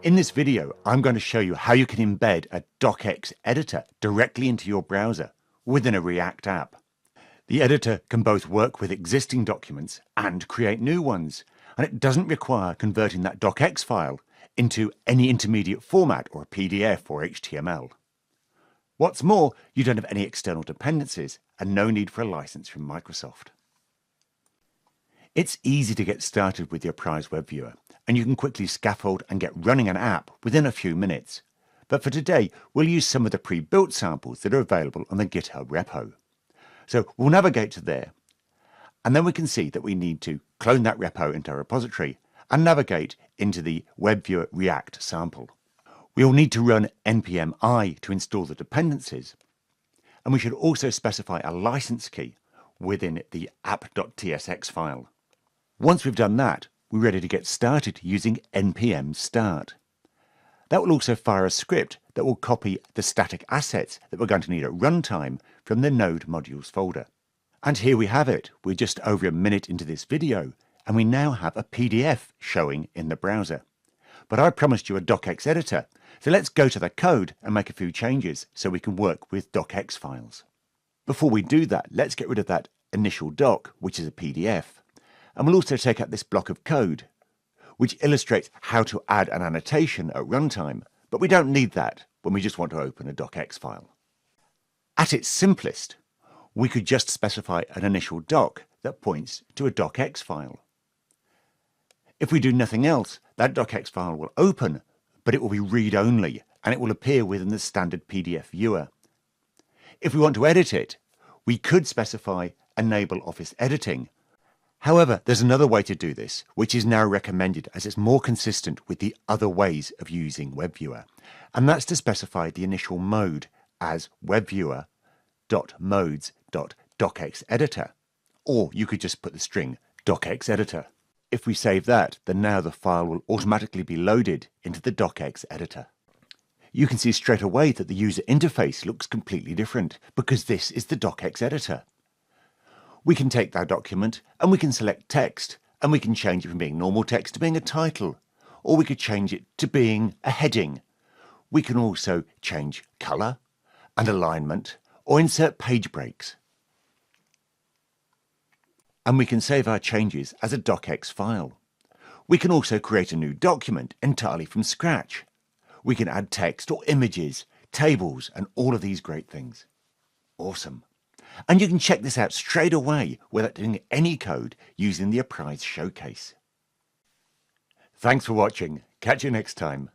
In this video, I'm going to show you how you can embed a DOCX editor directly into your browser within a React app. The editor can both work with existing documents and create new ones, and it doesn't require converting that DOCX file into any intermediate format or a PDF or HTML. What's more, you don't have any external dependencies and no need for a license from Microsoft. It's easy to get started with the Apryse WebViewer, and you can quickly scaffold and get running an app within a few minutes. But for today, we'll use some of the pre-built samples that are available on the GitHub repo. So we'll navigate to there, and then we can see that we need to clone that repo into our repository and navigate into the WebViewer React sample. We'll need to run npm I to install the dependencies, and we should also specify a license key within the app.tsx file. Once we've done that, we're ready to get started using npm start. That will also fire a script that will copy the static assets that we're going to need at runtime from the node modules folder. And here we have it. We're just over a minute into this video, and we now have a PDF showing in the browser. But I promised you a DOCX editor, so let's go to the code and make a few changes so we can work with DOCX files. Before we do that, let's get rid of that initial doc, which is a PDF. And we'll also take out this block of code, which illustrates how to add an annotation at runtime, but we don't need that when we just want to open a DOCX file. At its simplest, we could just specify an initial doc that points to a DOCX file. If we do nothing else, that DOCX file will open, but it will be read-only, and it will appear within the standard PDF viewer. If we want to edit it, we could specify enable office editing. However, there's another way to do this, which is now recommended as it's more consistent with the other ways of using WebViewer, and that's to specify the initial mode as WebViewer.modes.docxeditor, or you could just put the string docxeditor. If we save that, then now the file will automatically be loaded into the docx editor. You can see straight away that the user interface looks completely different because this is the docx editor. We can take that document and we can select text, and we can change it from being normal text to being a title, or we could change it to being a heading. We can also change color and alignment or insert page breaks. And we can save our changes as a docx file. We can also create a new document entirely from scratch. We can add text or images, tables, and all of these great things. Awesome. And you can check this out straight away without doing any code using the Apryse showcase. Thanks for watching. Catch you next time.